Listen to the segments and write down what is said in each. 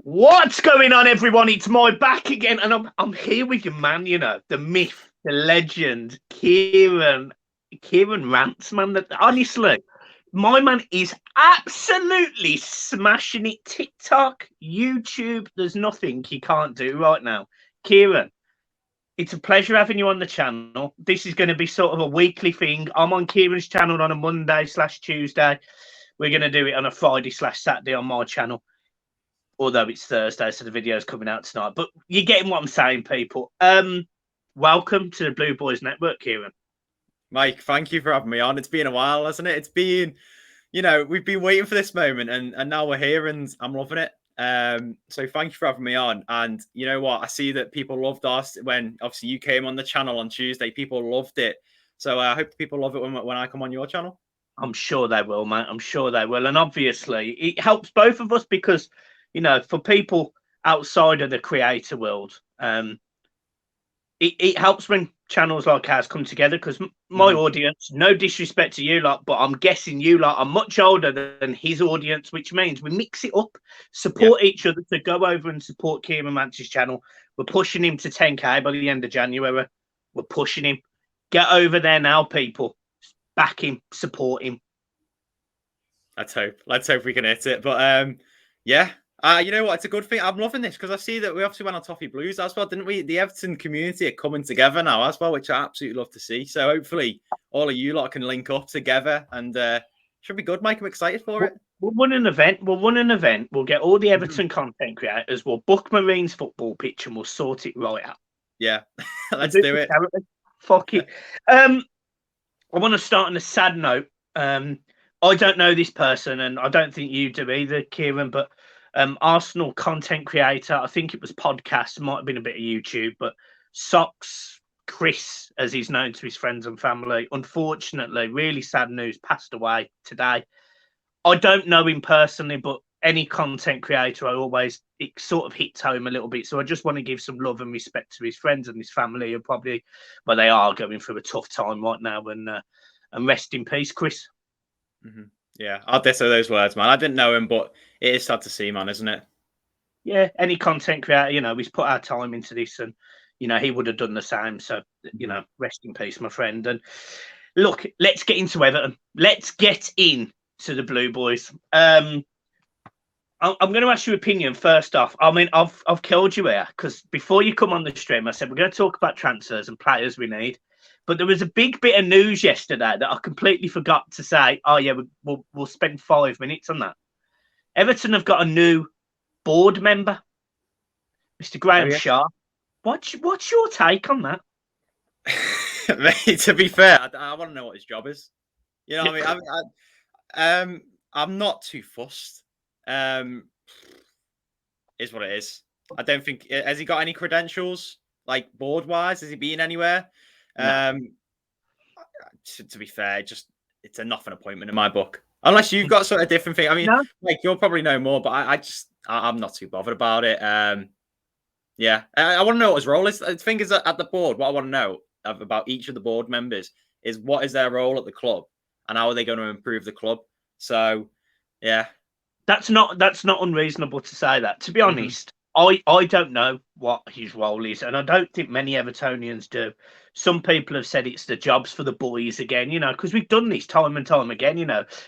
What's going on, everyone? It's my back again, and I'm here with your man, the myth, the legend, Kieran Rants, man. That honestly, my man is absolutely smashing it. TikTok, YouTube, there's nothing he can't do right now. Kieran, it's a pleasure having you on the channel. This is going to be sort of a weekly thing. I'm on Kieran's channel on a Monday/Tuesday. We're going to do it on a Friday/Saturday on my channel. Although it's Thursday, so the video's coming out tonight. But you're getting what I'm saying, people. Welcome to the Blue Boys Network, Kieran. Mike, thank you for having me on. It's been a while, hasn't it? It's been, we've been waiting for this moment, and now we're here, and I'm loving it. So thank you for having me on. And you know what? I see that people loved us when obviously you came on the channel on Tuesday. People loved it. So I hope people love it when I come on your channel. I'm sure they will, mate. I'm sure they will. And obviously, it helps both of us because, for people outside of the creator world, it helps when channels like ours come together because my audience, no disrespect to you lot, but I'm guessing you lot are much older than his audience, which means we mix it up, support each other to go over and support Kieran Rance's channel. We're pushing him to 10K by the end of January. We're pushing him. Get over there now, people. Back him, support him. Let's hope we can hit it. But yeah. You know what? It's a good thing. I'm loving this because I see that we obviously went on Toffee Blues as well, didn't we? The Everton community are coming together now as well, which I absolutely love to see. So hopefully all of you lot can link up together and should be good, Mike. I'm excited for it. We'll run an event. We'll get all the Everton content creators. We'll book Marines football pitch and we'll sort it right out. Yeah, let's do it. Fuck it. I want to start on a sad note. I don't know this person, and I don't think you do either, Kieran, but Arsenal content creator, I think it was podcast, might have been a bit of YouTube, but Socks Chris, as he's known to his friends and family, unfortunately, really sad news, passed away today. I don't know him personally, but any content creator, it sort of hits home a little bit. So I just want to give some love and respect to his friends and his family, who probably, well, they are going through a tough time right now. And rest in peace, Chris. Yeah, I'll ditto those words, man. I didn't know him, but it is sad to see, man, isn't it? Yeah, any content creator, we've put our time into this, and he would have done the same. So, rest in peace, my friend. And look, let's get into Everton. Let's get in to the Blue Boys. I'm going to ask your opinion first off. I mean, I've killed you here because before you come on the stream, I said we're going to talk about transfers and players we need. But there was a big bit of news yesterday that I completely forgot to say. Oh yeah, we'll spend 5 minutes on that. Everton have got a new board member, Mr. Graham Sharp. What's your take on that? Mate, to be fair, I want to know what his job is. You know what I mean? I'm not too fussed. Is what it is. I don't think has he got any credentials like board wise? Has he been anywhere? No. To be fair, it's a nothing appointment in my book. Unless you've got sort of different thing. I mean, like you'll probably know more, but I'm not too bothered about it. Yeah, I want to know what his role is. The thing is at the board, what I want to know about each of the board members is what is their role at the club and how are they going to improve the club. So, yeah, that's not unreasonable to say that. To be honest, I don't know what his role is, and I don't think many Evertonians do. Some people have said it's the jobs for the boys again, because we've done this time and time again.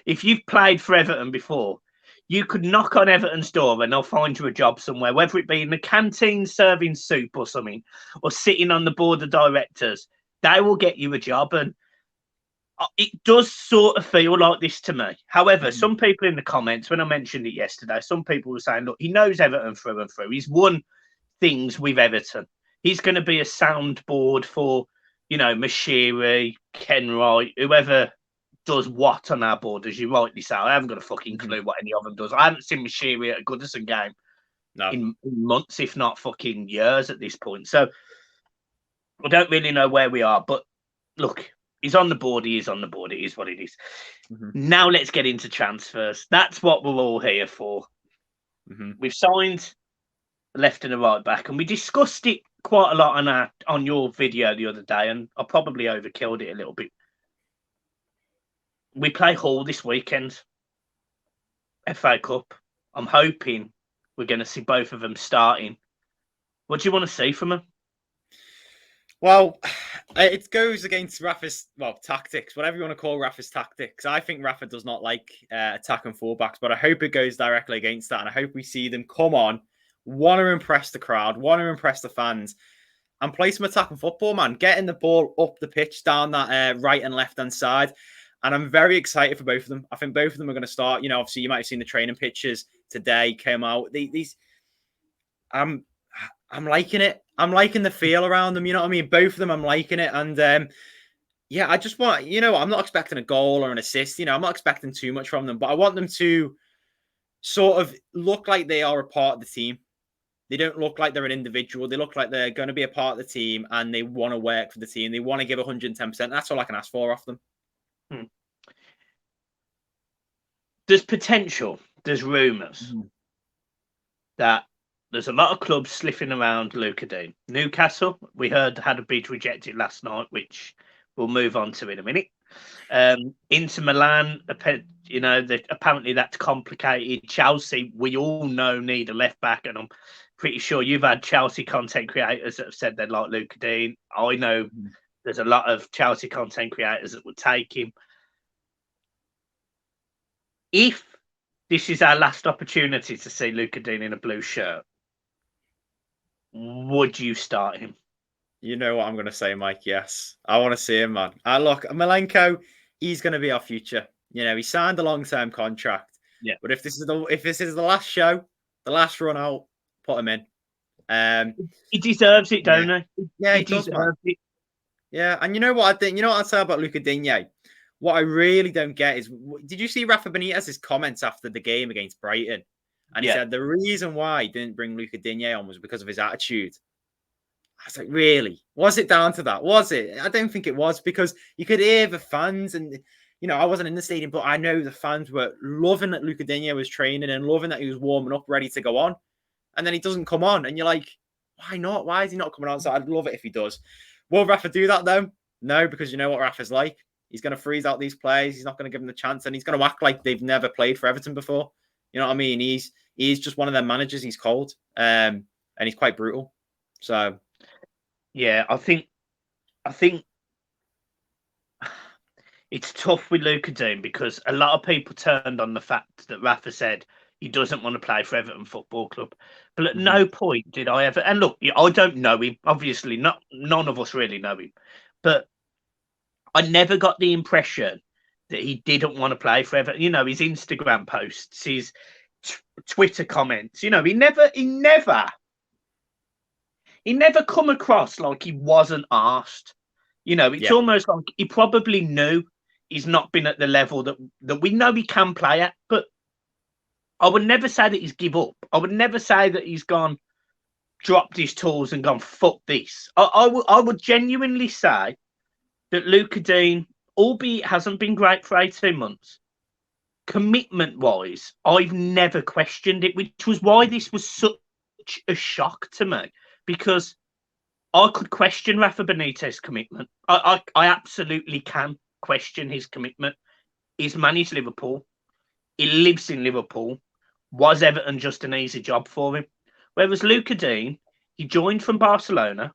If you've played for Everton before, you could knock on Everton's door and they'll find you a job somewhere, whether it be in the canteen serving soup or something, or sitting on the board of directors. They will get you a job, and it does sort of feel like this to me. However, some people in the comments, when I mentioned it yesterday, some people were saying, look, he knows Everton through and through. He's won things with Everton. He's going to be a soundboard for, Mashiri, Ken Wright, whoever does what on our board, as you rightly say. I haven't got a fucking clue what any of them does. I haven't seen Mashiri at a Goodison game in months, if not fucking years at this point. So I don't really know where we are. But look, he's on the board. He is on the board. It is what it is. Now let's get into transfers. That's what we're all here for. We've signed the left and the right back, and we discussed it quite a lot on your video the other day, and I probably overkilled it a little bit. We play Hull this weekend, FA Cup. I'm hoping we're going to see both of them starting. What do you want to see from them? Well, it goes against Rafa's, tactics, whatever you want to call Rafa's tactics. I think Rafa does not like attacking fullbacks, but I hope it goes directly against that. And I hope we see them come on, want to impress the crowd, want to impress the fans, and play some attacking football, man. Getting the ball up the pitch, down that right and left-hand side. And I'm very excited for both of them. I think both of them are going to start. You know, obviously, you might have seen the training pictures today came out. I'm liking it. I'm liking the feel around them. You know what I mean? Both of them, I'm liking it. And I just want, I'm not expecting a goal or an assist. I'm not expecting too much from them, but I want them to sort of look like they are a part of the team. They don't look like they're an individual. They look like they're going to be a part of the team and they want to work for the team. They want to give 110%. That's all I can ask for off them. There's potential. There's rumours that there's a lot of clubs sniffing around Lucas Digne. Newcastle, we heard, had a bid rejected last night, which we'll move on to in a minute. Inter Milan, apparently that's complicated. Chelsea, we all know, need a left back, and I'm pretty sure you've had Chelsea content creators that have said they'd like Lucas Digne. I know there's a lot of Chelsea content creators that would take him. If this is our last opportunity to see Lucas Digne in a blue shirt, would you start him? You know what I'm going to say, Mike? Yes. I want to see him, man. Look, Milenko, he's going to be our future. He signed a long-term contract. Yeah. But if this is the last show, the last run out, put him in. He deserves it, don't he? Yeah, he does, man. Yeah, and you know what I think? You know what I'd say about Lucas Digne? What I really don't get is, did you see Rafa Benitez's comments after the game against Brighton? And he said the reason why he didn't bring Lucas Digne on was because of his attitude. I was like, really? Was it down to that? Was it? I don't think it was, because you could hear the fans, and I wasn't in the stadium, but I know the fans were loving that Lucas Digne was training and loving that he was warming up, ready to go on. And then he doesn't come on, and you're like, why not? Why is he not coming on? So I'd love it if he does. Will Rafa do that though? No, because you know what Rafa's like. He's going to freeze out these players. He's not going to give them the chance, and he's going to act like they've never played for Everton before. You know what I mean? He's just one of their managers. He's cold, and he's quite brutal. So, yeah, I think it's tough with Lucas Digne, because a lot of people turned on the fact that Rafa said he doesn't want to play for Everton Football Club. But at no point did I ever. And look, I don't know him. Obviously, none of us really know him, but I never got the impression that he didn't want to play for Everton. His Instagram posts, his Twitter comments. He never come across like he wasn't asked. It's almost like he probably knew he's not been at the level that we know he can play at. But I would never say that he's give up. I would never say that he's dropped his tools and gone, fuck this. I would genuinely say that Lucas Digne, albeit hasn't been great for 18 months, commitment-wise, I've never questioned it, which was why this was such a shock to me, because I could question Rafa Benitez's commitment. I absolutely can question his commitment. He's managed Liverpool. He lives in Liverpool. Was Everton just an easy job for him? Whereas Lucas Digne, he joined from Barcelona.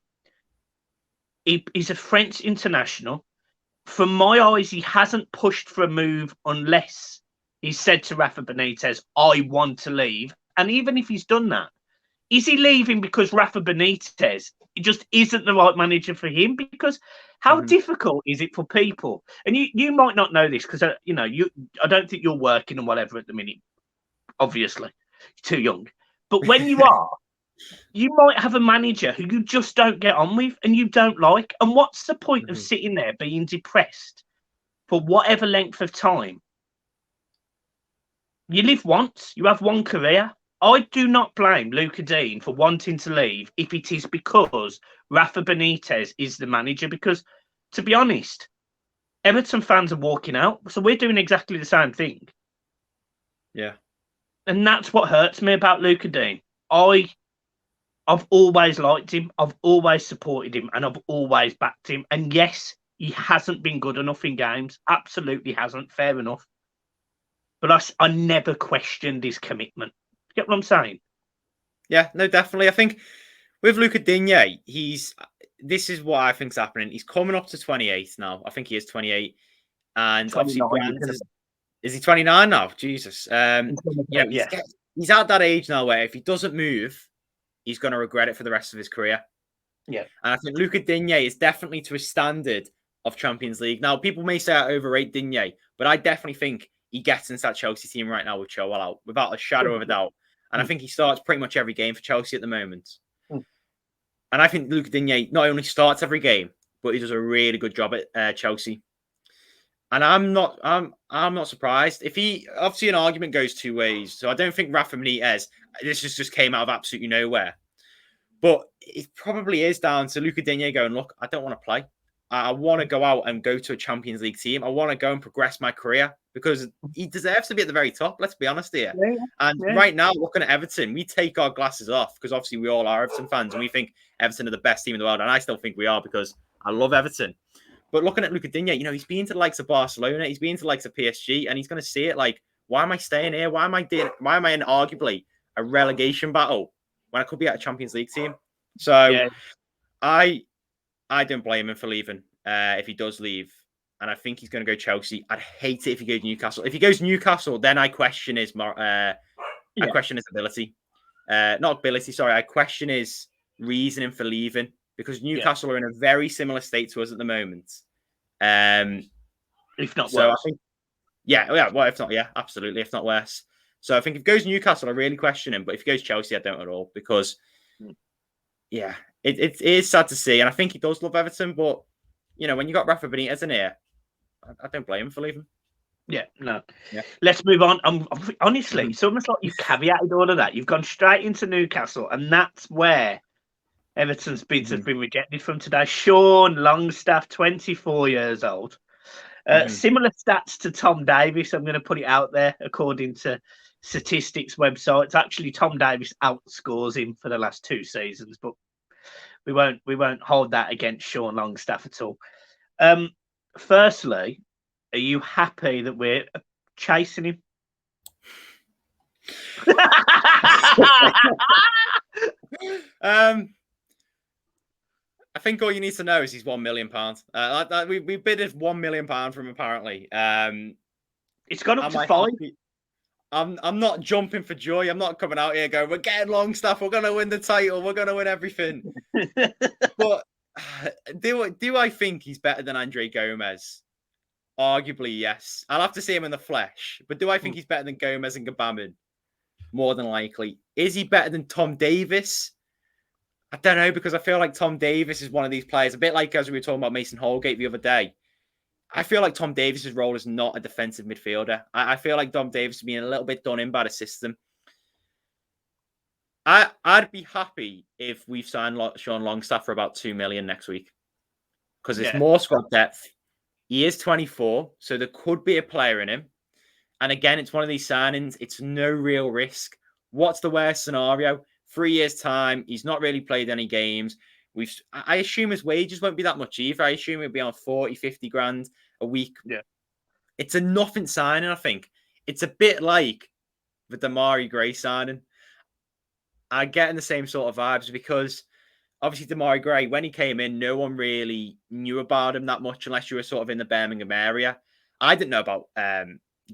He's a French international. From my eyes, he hasn't pushed for a move unless he said to Rafa Benitez, I want to leave. And even if he's done that, is he leaving because Rafa Benitez just isn't the right manager for him? Because how difficult is it for people? And you might not know this, because I don't think you're working and whatever at the minute. Obviously, you're too young. But when you are, you might have a manager who you just don't get on with and you don't like. And what's the point of sitting there being depressed for whatever length of time? You live once, you have one career. I do not blame Lucas Digne for wanting to leave if it is because Rafa Benitez is the manager. Because, to be honest, Everton fans are walking out. So we're doing exactly the same thing. Yeah. And that's what hurts me about Lucas Digne. I've always liked him. I've always supported him, and I've always backed him. And yes, he hasn't been good enough in games. Absolutely hasn't. Fair enough. But I never questioned his commitment. You get what I'm saying? Yeah, no, definitely. I think with Lucas Digne, this is what I think's happening. He's coming up to 28 now. I think he is 28. And obviously 29, Brandt is he 29 now? Jesus. yeah. He's at that age now where if he doesn't move, he's going to regret it for the rest of his career. Yeah. And I think Lucas Digne is definitely to a standard of Champions League. Now, people may say I overrate Digne, but I definitely think he gets into that Chelsea team right now with Chilwell out, without a shadow of a doubt. And I think he starts pretty much every game for Chelsea at the moment. And I think Lucas Digne not only starts every game, but he does a really good job at Chelsea. And I'm not surprised. If he, obviously an argument goes two ways. So I don't think Rafa Benitez, this just came out of absolutely nowhere. But it probably is down to Lucas Digne going, look, I don't want to play. I want to go out and go to a Champions League team. I want to go and progress my career because he deserves to be at the very top. Let's be honest here. Right now, looking at Everton, we take our glasses off because obviously we all are Everton fans and we think Everton are the best team in the world. And I still think we are because I love Everton. But looking at Lucas Digne, he's been to the likes of Barcelona, he's been to the likes of PSG, and he's going to see it like, why am I staying here? Why am I in arguably a relegation battle when I could be at a Champions League team? So I don't blame him for leaving if he does leave. And I think he's going to go Chelsea. I'd hate it if he goes Newcastle. If he goes Newcastle, then I question his ability. Not ability, sorry. I question his reasoning for leaving because Newcastle are in a very similar state to us at the moment. If not worse. I think, well, if not, absolutely. If not worse. So I think if he goes Newcastle, I really question him. But if he goes Chelsea, I don't at all because, it is sad to see. And I think he does love Everton. But, when you got Rafa Benitez in here, I don't blame him for leaving. Yeah, no. Yeah. Let's move on. Honestly, it's almost like you've caveated all of that. You've gone straight into Newcastle, and that's where Everton's bids have been rejected from today. Sean Longstaff, 24 years old. Similar stats to Tom Davies. I'm going to put it out there according to statistics websites. Actually, Tom Davies outscores him for the last 2 seasons, but we won't hold that against Sean Longstaff at all. Firstly, are you happy that we're chasing him? I think all you need to know is he's £1 million. We bid £1 million from him, apparently. It's gone up to 5. I'm not jumping for joy. I'm not coming out here going, we're getting Longstaff, we're gonna win the title, we're gonna win everything. But do I think he's better than Andre Gomez? Arguably, yes. I'll have to see him in the flesh. But do I think he's better than Gomez and Gbamin? More than likely. Is he better than Tom Davies? I don't know, because I feel like Tom Davies is one of these players, a bit like as we were talking about Mason Holgate the other day. I feel like Tom Davies' role is not a defensive midfielder. I feel like Tom Davies is being a little bit done in by the system. I'd be happy if we've signed Sean Longstaff for about 2 million next week. Because it's more squad depth. He is 24, so there could be a player in him. And again, it's one of these signings. It's no real risk. What's the worst scenario? 3 years' time, he's not really played any games. I assume his wages won't be that much either. I assume it'll be on 40, 50 grand a week. Yeah. It's a nothing signing, I think. It's a bit like the Demarai Gray signing. I'm getting the same sort of vibes because obviously Demarai Gray, when he came in, no one really knew about him that much unless you were sort of in the Birmingham area. I didn't know about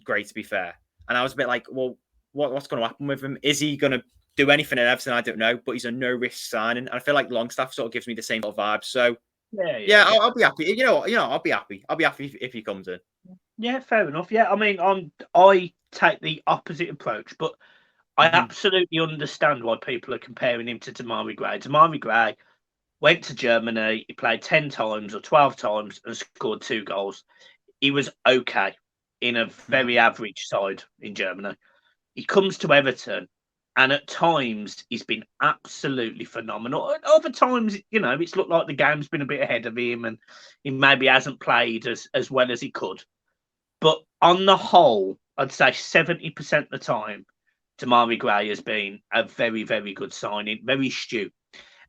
Gray, to be fair. And I was a bit like, well, what's going to happen with him? Is he going to do anything at Everton? I don't know, but he's a no-risk signing. And I feel like Longstaff sort of gives me the same sort of vibe. So, I'll be happy. I'll be happy. I'll be happy if he comes in. Yeah, fair enough. Yeah, I mean, I take the opposite approach, but I absolutely understand why people are comparing him to Demarai Gray. Demarai Gray went to Germany. He played 10 times or 12 times and scored 2 goals. He was okay in a very average side in Germany. He comes to Everton, and at times he's been absolutely phenomenal. At other times, it's looked like the game's been a bit ahead of him and he maybe hasn't played as well as he could. But on the whole, I'd say 70% of the time, Demarai Gray has been a very, very good signing, very astute.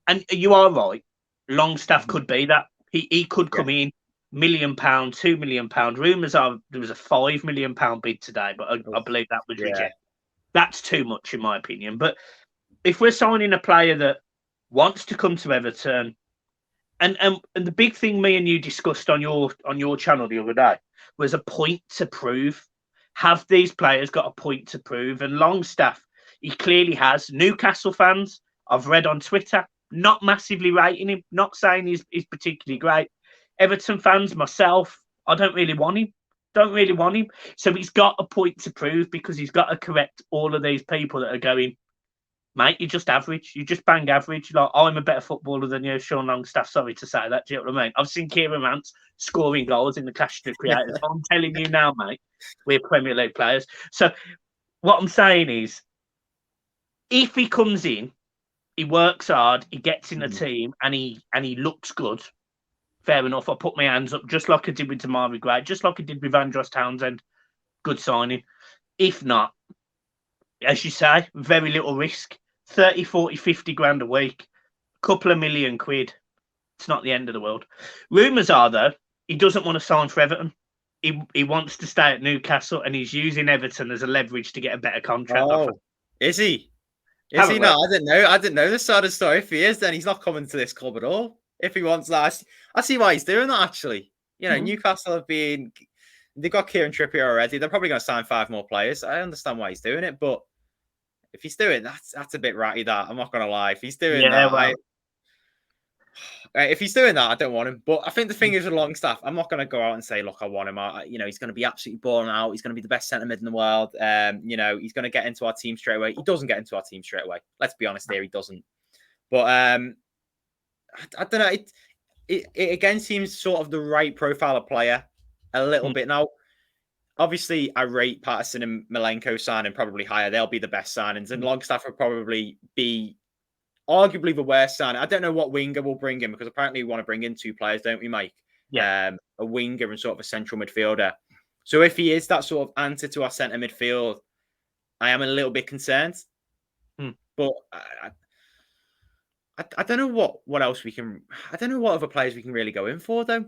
And you are right. Longstaff could be that. He could come in, £1 million, £2 million. Rumours are there was a £5 million bid today, but I believe that was rejected. That's too much, in my opinion. But if we're signing a player that wants to come to Everton, and the big thing me and you discussed on your channel the other day was a point to prove. Have these players got a point to prove? And Longstaff, he clearly has. Newcastle fans, I've read on Twitter, not massively rating him, not saying he's particularly great. Everton fans, myself, I don't really want him. Don't really want him. So he's got a point to prove because he's got to correct all of these people that are going, mate, you're just average. You just bang average. Like, I'm a better footballer than you, Sean Longstaff. Sorry to say that. Do you know what I mean? I've seen Kieran Rance scoring goals in the Clash of the Creators. I'm telling you now, mate, we're Premier League players. So what I'm saying is, if he comes in, he works hard, he gets in the team, and he looks good, fair enough. I'll put my hands up, just like I did with Damari Gray, just like I did with Andros Townsend. Good signing. If not, as you say, very little risk. 30, 40, 50 grand a week, a couple of million quid. It's not the end of the world. Rumours are, though, he doesn't want to sign for Everton. He wants to stay at Newcastle, and he's using Everton as a leverage to get a better contract offer. Is he? Is he not? I didn't know this side of the story. If he is, then he's not coming to this club at all. If he wants that, I see why he's doing that, actually. You know, Newcastle have been... They've got Kieran Trippier already. They're probably going to sign 5 more players. I understand why he's doing it, but if he's doing that's a bit ratty. That I'm not going to lie. If he's doing if he's doing that, I don't want him. But I think the thing is with Longstaff, I'm not going to go out and say, look, I want him. He's going to be absolutely balling out. He's going to be the best centre mid in the world. He's going to get into our team straight away. He doesn't get into our team straight away. Let's be honest here, he doesn't. But I don't know. It again seems sort of the right profile of player a little bit now. Obviously, I rate Patterson and Milenko signing probably higher. They'll be the best signings, and Longstaff will probably be arguably the worst signing. I don't know what winger will bring in, because apparently we want to bring in 2 players, don't we, Mike? Yeah. A winger and sort of a central midfielder. So if he is that sort of answer to our centre midfield, I am a little bit concerned. But I don't know what else we can. I don't know what other players we can really go in for, though.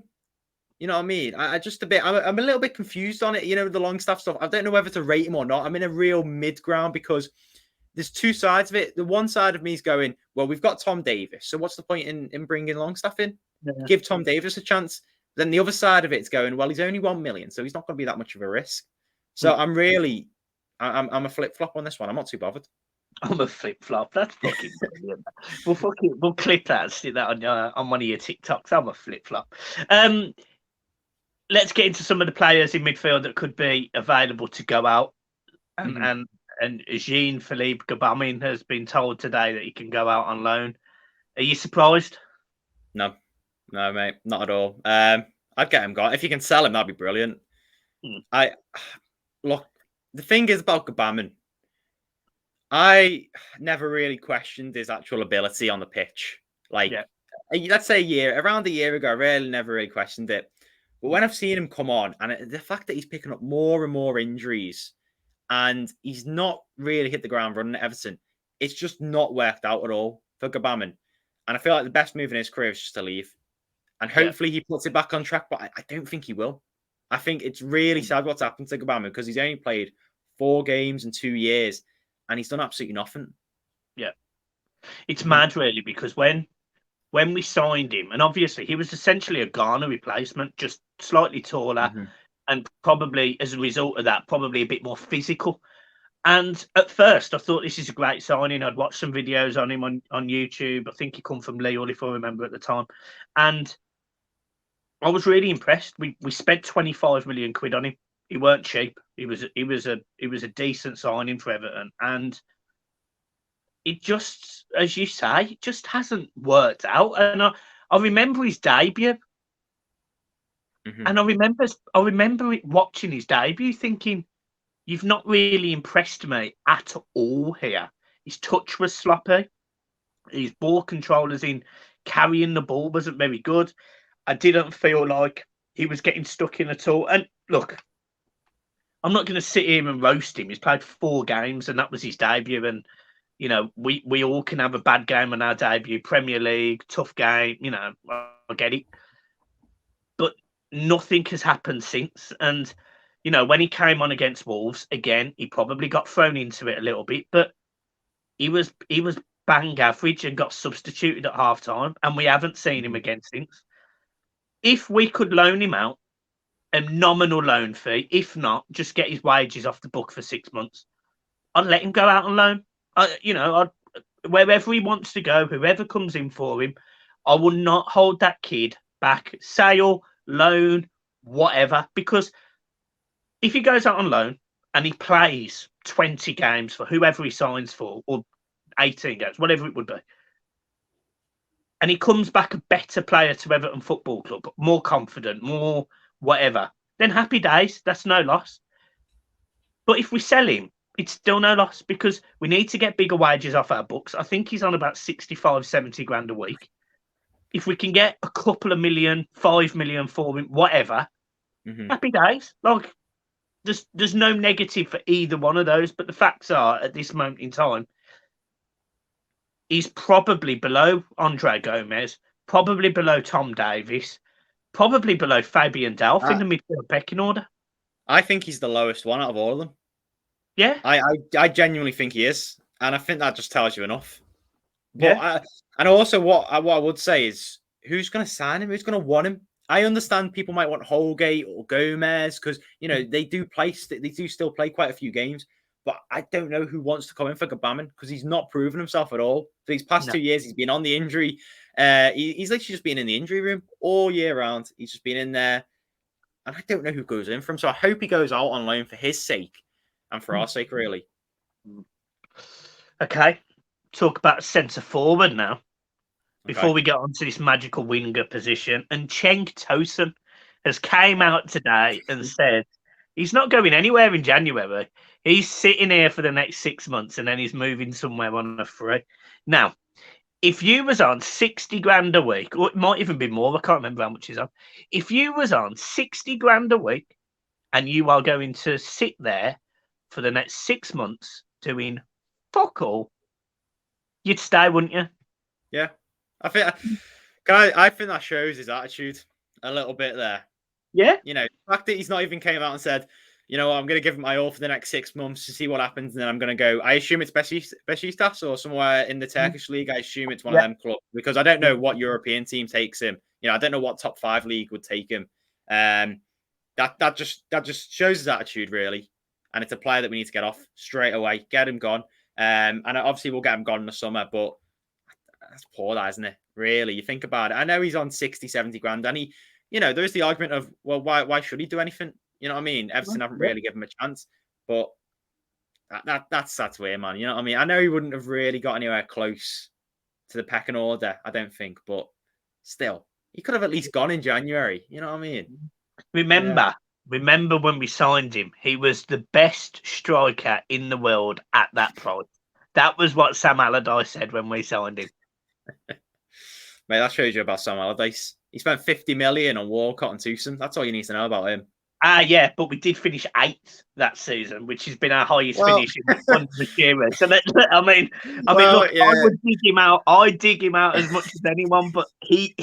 You know what I mean? I'm a little bit confused on it, the Longstaff stuff. I don't know whether to rate him or not. I'm in a real mid-ground because there's 2 sides of it. The one side of me is going, well, we've got Tom Davis. So what's the point in bringing Longstaff in? Yeah. Give Tom Davis a chance. Then the other side of it's going, well, he's only 1 million, so he's not going to be that much of a risk. So I'm a flip-flop on this one. I'm not too bothered. I'm a flip-flop. That's fucking brilliant. We'll clip that and stick that on one of your TikToks. I'm a flip-flop. Let's get into some of the players in midfield that could be available to go out. And Jean-Philippe Gbamin has been told today that he can go out on loan. Are you surprised? No, mate, not at all. I'd get him gone. If you can sell him, that'd be brilliant. Look, the thing is about Gbamin, I never really questioned his actual ability on the pitch. Let's say around a year ago, I really never really questioned it. But when I've seen him come on, and the fact that he's picking up more and more injuries, and he's not really hit the ground running at Everton, it's just not worked out at all for Gbamin. And I feel like the best move in his career is just to leave. And hopefully he puts it back on track, but I don't think he will. I think it's really sad what's happened to Gbamin, because he's only played 4 games in 2 years, and he's done absolutely nothing. Yeah. It's mad, really, because when we signed him, and obviously he was essentially a Ghana replacement, just slightly taller, and probably as a result of that, probably a bit more physical. And at first, I thought this is a great signing. I'd watched some videos on him on YouTube. I think he come from Lille, if I remember at the time. And I was really impressed. We spent 25 million quid on him. He weren't cheap. He was a decent signing for Everton. And it just, as you say, it just hasn't worked out. And I remember his debut. And I remember watching his debut thinking, you've not really impressed me at all here. His touch was sloppy. His ball control, as in carrying the ball, wasn't very good. I didn't feel like he was getting stuck in at all. And look, I'm not going to sit here and roast him. He's played 4 games, and that was his debut. And, we all can have a bad game on our debut. Premier League, tough game, I get it. But nothing has happened since. And, when he came on against Wolves, again, he probably got thrown into it a little bit. But he was bang average and got substituted at half time, and we haven't seen him again since. If we could loan him out, a nominal loan fee, if not, just get his wages off the book for 6 months, I'd let him go out on loan. Wherever he wants to go, whoever comes in for him, I will not hold that kid back. Sale, loan, whatever. Because if he goes out on loan and he plays 20 games for whoever he signs for, or 18 games, whatever it would be, and he comes back a better player to Everton Football Club, more confident, more whatever, then happy days. That's no loss. But if we sell him, it's still no loss because we need to get bigger wages off our books. I think he's on about 65, 70 grand a week. If we can get a couple of million, 5 million for him, whatever, happy days. Like, there's no negative for either one of those. But the facts are, at this moment in time, he's probably below Andre Gomez, probably below Tom Davies, probably below Fabian Delph in the midfield pecking order. I think he's the lowest one out of all of them. Yeah, I genuinely think he is, and I think that just tells you enough. But yeah. And also what I would say is, who's going to sign him? Who's going to want him? I understand people might want Holgate or Gomez because they do still play quite a few games, but I don't know who wants to come in for Gbamin because he's not proven himself at all. For these past 2 years, he's been on the injury. He's literally just been in the injury room all year round. He's just been in there, and I don't know who goes in for him. So I hope he goes out on loan for his sake and for our sake, really. Okay, talk about centre forward now. Before we get onto this magical winger position, and Cenk Tosun has came out today and said he's not going anywhere in January. He's sitting here for the next 6 months, and then he's moving somewhere on a free. Now, if you was on 60 grand a week, or it might even be more, I can't remember how much he's on. If you was on 60 grand a week, and you are going to sit there for the next 6 months doing fuck all, you'd stay, wouldn't you? Yeah. I think that shows his attitude a little bit there. Yeah. The fact that he's not even came out and said, I'm going to give it my all for the next 6 months to see what happens, and then I'm going to go. I assume it's Besiktas or somewhere in the Turkish league. I assume it's one of them clubs because I don't know what European team takes him. I don't know what top 5 league would take him. That just shows his attitude, really. And it's a player that we need to get off straight away, get him gone. And obviously we'll get him gone in the summer, but that's poor, that, isn't it? Really, you think about it. I know he's on 60, 70 grand, and there's the argument of, well, why should he do anything? You know what I mean? Everton haven't really given him a chance, but that's weird, man. You know what I mean? I know he wouldn't have really got anywhere close to the pecking order, I don't think, but still, he could have at least gone in January. You know what I mean? Remember when we signed him, he was the best striker in the world at that price. That was what Sam Allardyce said when we signed him. Mate, that shows you about Sam Allardyce. He spent 50 million on Walcott and Tosun. That's all you need to know about him. Yeah, but we did finish 8th that season, which has been our highest finish in the era. So I mean, look, yeah. I would dig him out. I dig him out as much as anyone, but he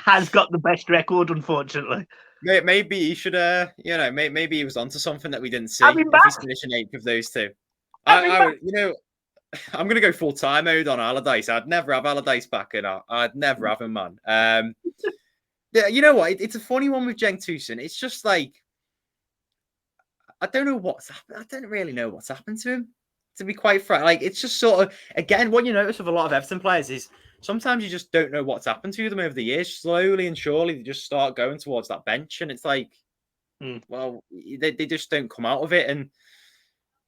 has got the best record, unfortunately. Maybe he should, maybe he was onto something that we didn't see. If he's finishing 8th of those two, I'm going to go full-time mode on Allardyce. I'd never have Allardyce back in. I'd never have him, man. Yeah, you know what? It's a funny one with Cenk Tosun. It's just like, I don't really know what's happened to him, to be quite frank. Like, it's just sort of, again, what you notice with a lot of Everton players is sometimes you just don't know what's happened to them over the years. Slowly and surely, they just start going towards that bench. And it's like, well, they just don't come out of it. And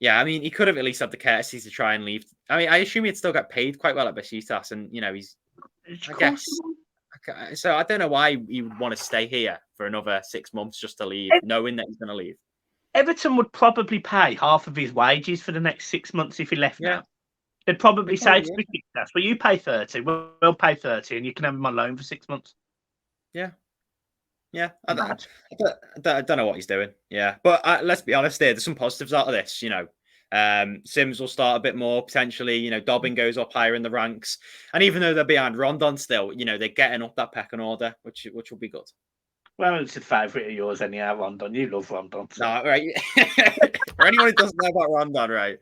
yeah, I mean, he could have at least had the courtesy to try and leave. I mean, I assume he'd still get paid quite well at Besiktas, and he's. I guess. So I don't know why he would want to stay here for another 6 months just to leave, knowing that he's going to leave. Everton would probably pay half of his wages for the next 6 months if he left now. They'd probably say to Besiktas, "Well, you pay 30, we'll pay 30, and you can have him on loan for 6 months." Yeah. I don't know what he's doing. Yeah, but let's be honest here. There's some positives out of this. Sims will start a bit more potentially. Dobbin goes up higher in the ranks, and even though they're behind Rondon still, they're getting up that pecking order, which will be good. Well, it's a favourite of yours anyhow, Rondon. You love Rondon. So. No, right. For anyone who doesn't know about Rondon, right?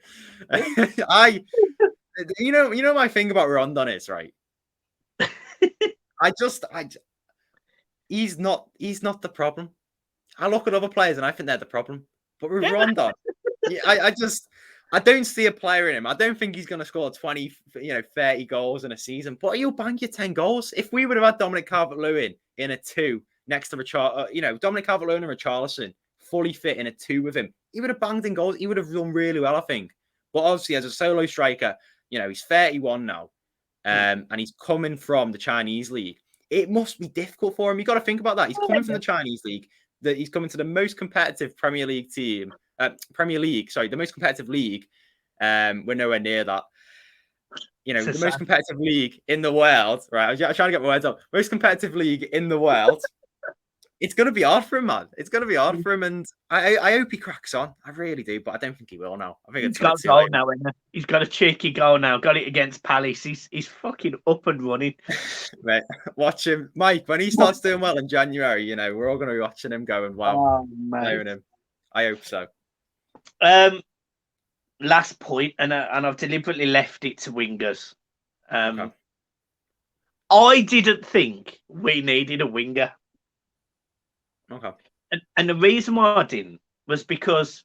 You know my thing about Rondon is, right? He's not the problem. I look at other players and I think they're the problem. But with Rondon, I don't see a player in him. I don't think he's going to score 20, 30 goals in a season, but he'll bang you 10 goals. If we would have had Dominic Calvert-Lewin in a 2 next to Dominic Calvert-Lewin and Richarlison fully fit in a 2 with him, he would have banged in goals. He would have done really well, I think. But obviously, as a solo striker, he's 31 now, and he's coming from the Chinese league. It must be difficult for him. You've got to think about that. He's coming from the Chinese league. He's coming to the most competitive Premier League, the most competitive league. We're nowhere near that. The most competitive league in the world, right? I'm trying to get my words up. Most competitive league in the world. It's going to be hard for him, man. It's going to be hard for him, and I hope he cracks on. I really do, but I don't think he will now. I think he's got a goal now, isn't he? He's got a cheeky goal now. Got it against Palace. He's fucking up and running. Right, watch him, Mike. When he starts doing well in January, we're all going to be watching him going, wow, playing him. I hope so. Last point, and I've deliberately left it to wingers. Okay. I didn't think we needed a winger. Okay. And the reason why I didn't was because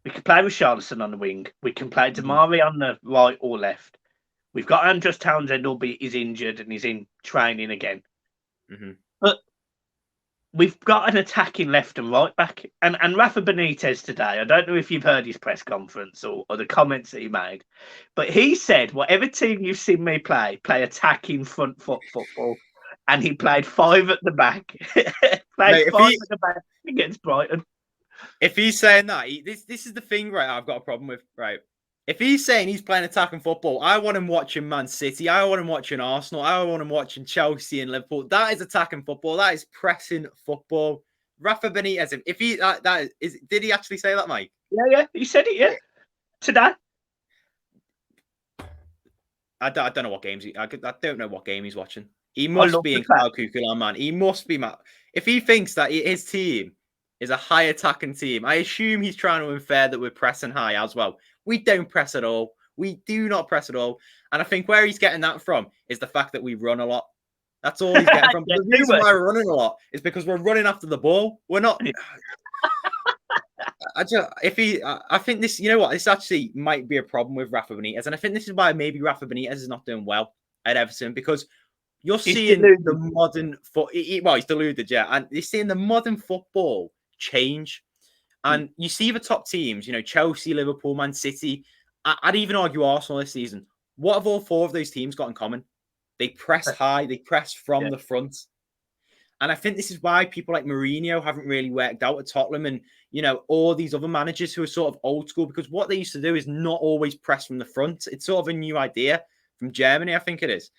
we could play with Richarlison on the wing. We can play Damari on the right or left. We've got Andros Townsend, albeit he's injured and he's in training again. Mm-hmm. But we've got an attacking left and right back. And Rafa Benitez today, I don't know if you've heard his press conference or the comments that he made, but he said, whatever team you've seen me play attacking front foot football. And he played 5 at the back. At the back against Brighton. If he's saying that, this is the thing, right? I've got a problem with, right? If he's saying he's playing attacking football, I want him watching Man City. I want him watching Arsenal. I want him watching Chelsea and Liverpool. That is attacking football. That is pressing football. Rafa Benitez, if he did he actually say that, Mike? Yeah, he said it. Yeah, today. I don't know what games I don't know what game he's watching. He must be in Cloud Cuckoo, man. He must be mad. If he thinks that his team is a high attacking team, I assume he's trying to infer that we're pressing high as well. We don't press at all. We do not press at all. And I think where he's getting that from is the fact that we run a lot. That's all he's getting from. The reason why we're running a lot is because we're running after the ball. We're not. I think this, this actually might be a problem with Rafa Benitez. And I think this is why maybe Rafa Benitez is not doing well at Everton, because you're seeing the modern he's deluded, yeah. And you're seeing the modern football change. And you see the top teams, Chelsea, Liverpool, Man City. I'd even argue Arsenal this season. What have all 4 of those teams got in common? They press high. They press from the front. And I think this is why people like Mourinho haven't really worked out at Tottenham and, all these other managers who are sort of old school, because what they used to do is not always press from the front. It's sort of a new idea from Germany, I think it is.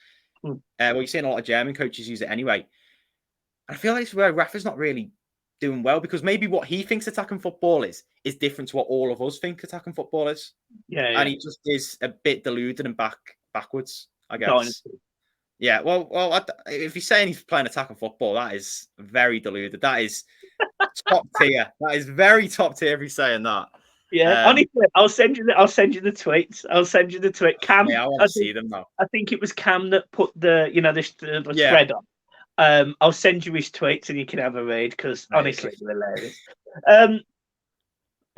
Well, you're seeing a lot of German coaches use it anyway. And I feel like it's where Rafa's not really doing well, because maybe what he thinks attacking football is different to what all of us think attacking football is. Yeah. And he just is a bit deluded and backwards, I guess. Yeah, well, if he's saying he's playing attacking football, that is very deluded. That is top tier. That is very top tier if he's saying that. Yeah, honestly, I'll send you the tweets. I'll send you the tweet. Cam, I want to see them now. I think it was Cam that put the thread on. I'll send you his tweets and you can have a read, because honestly, they're hilarious.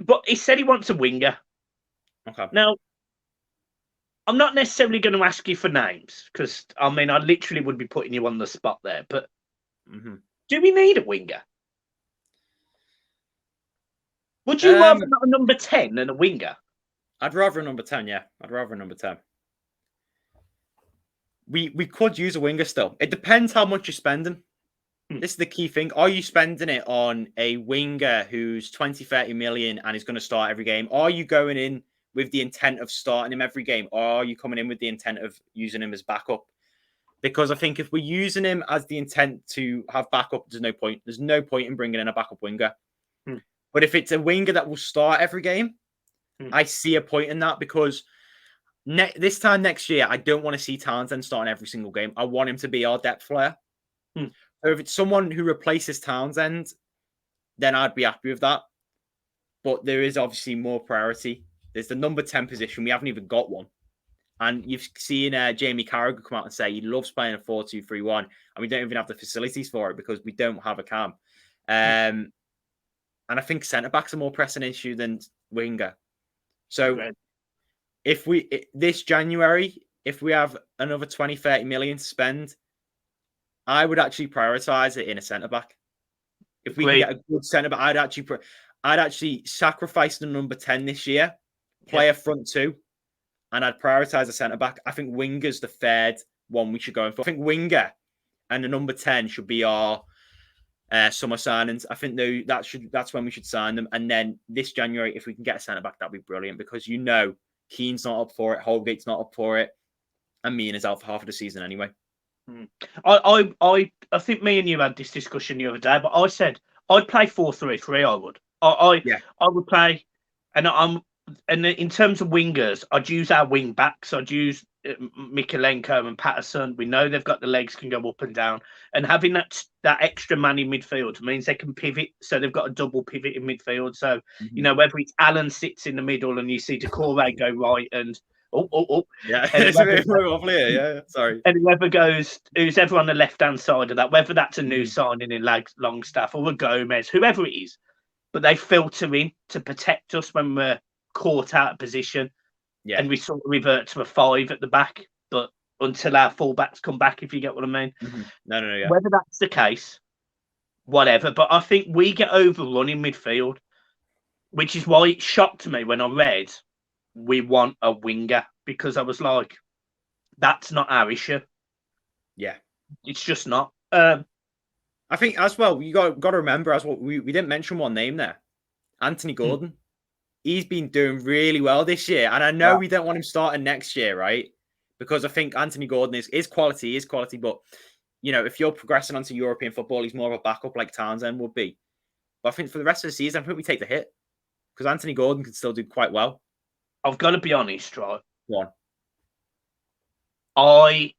But he said he wants a winger. Okay. Now, I'm not necessarily going to ask you for names, because I literally would be putting you on the spot there. But do we need a winger? Would you rather not a number 10 than a winger? I'd rather a number 10, yeah. I'd rather a number 10. We could use a winger still. It depends how much you're spending. This is the key thing. Are you spending it on a winger who's 20, 30 million and is going to start every game? Are you going in with the intent of starting him every game? Or are you coming in with the intent of using him as backup? Because I think if we're using him as the intent to have backup, there's no point. There's no point in bringing in a backup winger. But if it's a winger that will start every game, I see a point in that, because this time next year, I don't want to see Townsend starting every single game. I want him to be our depth player. So if it's someone who replaces Townsend, then I'd be happy with that. But there is obviously more priority. There's the number 10 position. We haven't even got one. And you've seen Jamie Carragher come out and say he loves playing a 4-2-3-1, and we don't even have the facilities for it because we don't have a cam. And I think centre-back's a more pressing issue than winger. So if this January, if we have another 20, 30 million to spend, I would actually prioritise it in a centre-back. If we can get a good centre-back, I'd actually sacrifice the number 10 this year, play a front two, and I'd prioritise a centre-back. I think winger's the third one we should go in for. I think winger and the number 10 should be our summer signings. I think that's when we should sign them. And then this January, if we can get a centre-back, that'd be brilliant because Keane's not up for it, Holgate's not up for it, and Mina is out for half of the season anyway. I think me and you had this discussion the other day, but I said I'd play 4-3-3. I would. I would play, and in terms of wingers, I'd use our wing backs. I'd use Mikalenko and Patterson. We know they've got the legs, can go up and down, and having that extra man in midfield means they can pivot. So they've got a double pivot in midfield. So whether it's Alan sits in the middle and you see Decore go right and it's a bit more lovely. Yeah, sorry. And who's ever on the left hand side of that, whether that's a new signing in Longstaff or a Gomez, whoever it is, but they filter in to protect us when we're caught out of position. Yeah. And we sort of revert to a 5 at the back, but until our fullbacks come back, if you get what I mean. No. Yeah. Whether that's the case, whatever. But I think we get overrun in midfield, which is why it shocked me when I read we want a winger, because I was like, that's not our issue. Yeah. It's just not. I think as well, you got to remember as well, we didn't mention one name there. Anthony Gordon. He's been doing really well this year. And I know we don't want him starting next year, right? Because I think Anthony Gordon is quality. But, if you're progressing onto European football, he's more of a backup like Townsend would be. But I think for the rest of the season, I think we take the hit. Because Anthony Gordon can still do quite well. I've got to be honest, right? Go on. I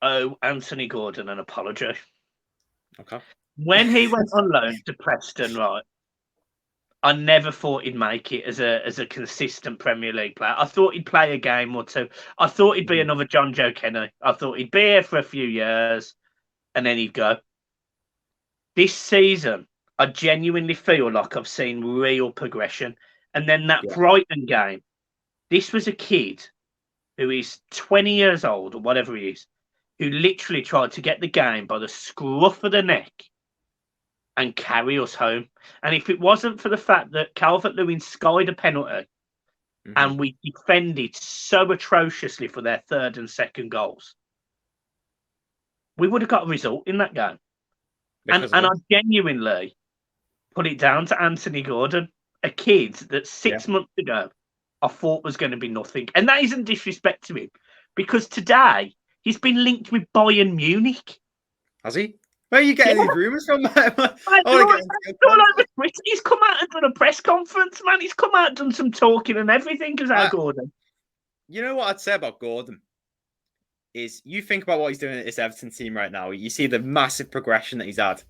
owe Anthony Gordon an apology. Okay. When he went on loan to Preston, right, I never thought he'd make it as a consistent Premier League player. I thought he'd play a game or two. I thought he'd be another John Joe Kenny. I thought he'd be here for a few years and then he'd go. This season, I genuinely feel like I've seen real progression. And then that Brighton game, this was a kid who is 20 years old or whatever he is, who literally tried to get the game by the scruff of the neck and carry us home. And if it wasn't for the fact that Calvert-Lewin skied a penalty and we defended so atrociously for their third and second goals, we would have got a result in that game. And I genuinely put it down to Anthony Gordon, a kid that 6 months ago I thought was going to be nothing. And that isn't disrespect to him, because today he's been linked with Bayern Munich. Has he? Where are you getting these rumours from? He's come out and done a press conference, man. He's come out and done some talking and everything because of Gordon. You know what I'd say about Gordon? Is you think about what he's doing at this Everton team right now. You see the massive progression that he's had.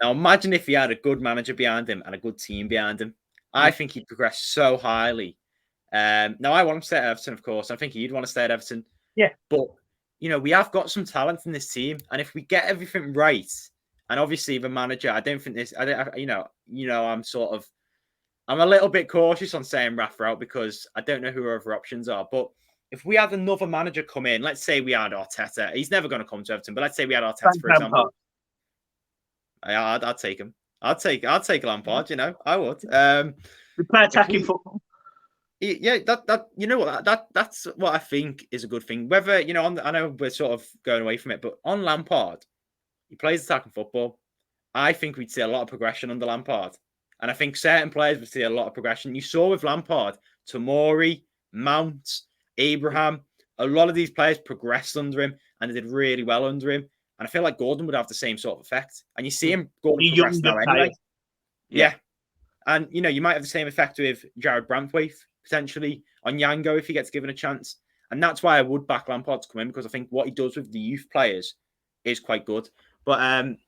Now imagine if he had a good manager behind him and a good team behind him. I think he'd progress so highly. Now, I want him to stay at Everton, of course. I think he'd want to stay at Everton. Yeah. But, we have got some talent in this team. And if we get everything right, and obviously the manager, I don't think this, I'm a little bit cautious on saying Rafa out because I don't know who our other options are. But if we had another manager come in, let's say we had Arteta. He's never going to come to Everton, but let's say we had Arteta, for example. I'd take him. I'd take Lampard, I would. We play attacking football. Yeah, that's what I think is a good thing. Whether, I know we're sort of going away from it, but on Lampard, he plays attacking football. I think we'd see a lot of progression under Lampard. And I think certain players would see a lot of progression. You saw with Lampard, Tomori, Mount, Abraham, a lot of these players progressed under him and they did really well under him. And I feel like Gordon would have the same sort of effect. And you see him Gordon progress now anyway. Yeah. And, you might have the same effect with Jared Brantwaite, potentially, on Yango if he gets given a chance. And that's why I would back Lampard to come in, because I think what he does with the youth players is quite good. But, I'm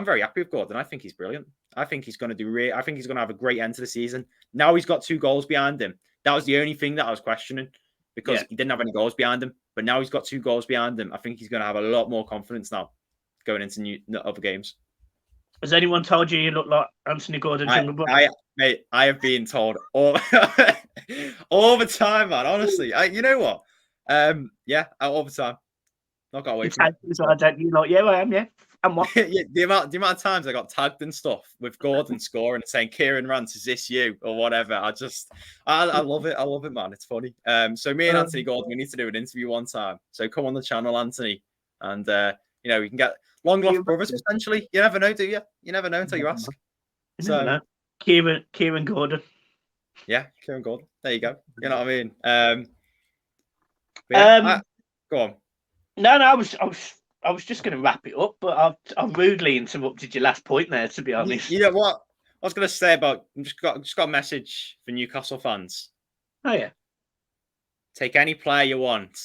very happy with Gordon. I think he's brilliant. I think he's going to I think he's going to have a great end to the season. Now he's got 2 goals behind him. That was the only thing that I was questioning. because he didn't have any goals behind him. But now he's got 2 goals behind him. I think he's going to have a lot more confidence now going into other games. Has anyone told you look like Anthony Gordon? Mate, I have been told all the time, man. Honestly, you know what? All the time. Not got away from it. I don't. You like, yeah, I am. Yeah, and what? Yeah, the amount of times I got tagged and stuff with Gordon scoring and saying, "Kieran Rance, is this you?" or whatever. I love it. I love it, man. It's funny. So me and Anthony Gordon, we need to do an interview one time. So come on the channel, Anthony, and we can get long lost brothers potentially. You never know, do you? You never know until you ask. So Kieran Gordon. Yeah, Kieran Gordon. There you go. You know what I mean? Go on. No, I was just going to wrap it up, but I've rudely interrupted your last point there. To be honest, you know what I was going to say about just got a message for Newcastle fans. Oh yeah, take any player you want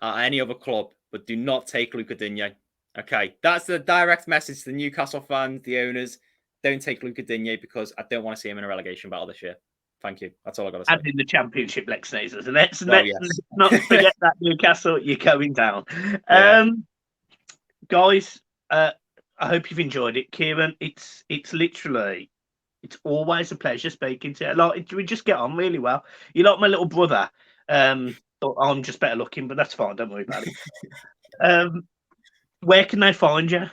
at any other club, but do not take Lucas Digne. Okay, that's the direct message to the Newcastle fans, the owners. Don't take Lucas Digne because I don't want to see him in a relegation battle this year. Thank you. That's all I got to say. And in the Championship, Lex Sneezers. And let's not forget that Newcastle, you're going down. Yeah. Guys, I hope you've enjoyed it. Kieran, it's literally, it's always a pleasure speaking to you. Like, we just get on really well. You're like my little brother. But I'm just better looking, but that's fine. Don't worry about it. Where can they find you?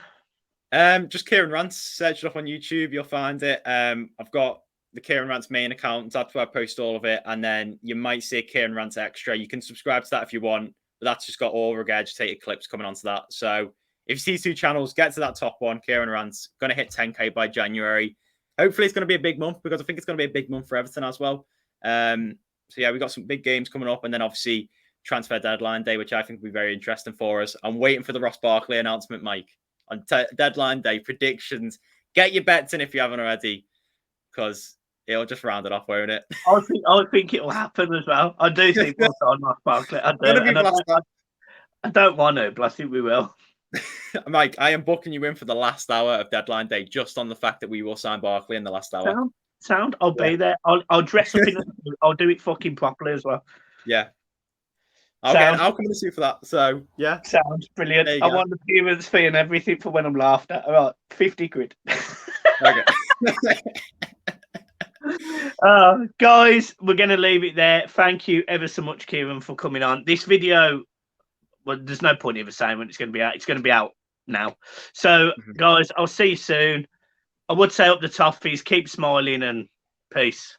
Just Kieran Rance. Search it up on YouTube. You'll find it. I've got the Kieran Rance main account. That's where I post all of it. And then you might see a Kieran Rance extra. You can subscribe to that if you want. But that's just got all regurgitated clips coming onto that. So if you see 2 channels, get to that top one. Kieran Rance. Going to hit 10K by January. Hopefully it's going to be a big month because I think it's going to be a big month for Everton as well. So yeah, we've got some big games coming up. And then obviously transfer deadline day, which I think will be very interesting for us. I'm waiting for the Ross Barkley announcement, Mike. On deadline day, predictions. Get your bets in if you haven't already, because it'll just round it off, won't it? I think it will happen as well. I do think we'll sign Ross Barkley. I don't want to, but I think we will. Mike, I am booking you in for the last hour of deadline day just on the fact that we will sign Barkley in the last hour. Sound. I'll be there. I'll dress up in it. I'll do it fucking properly as well. Yeah. I'll come to see you for that. So yeah, sounds brilliant. I want the appearance fee and everything for when I'm laughed at. All right, 50 quid. Okay. Guys, we're going to leave it there. Thank you ever so much, Kieran, for coming on. This video, well, there's no point ever saying when it's going to be out. It's going to be out now. So, guys, I'll see you soon. I would say up the toughies, keep smiling and peace.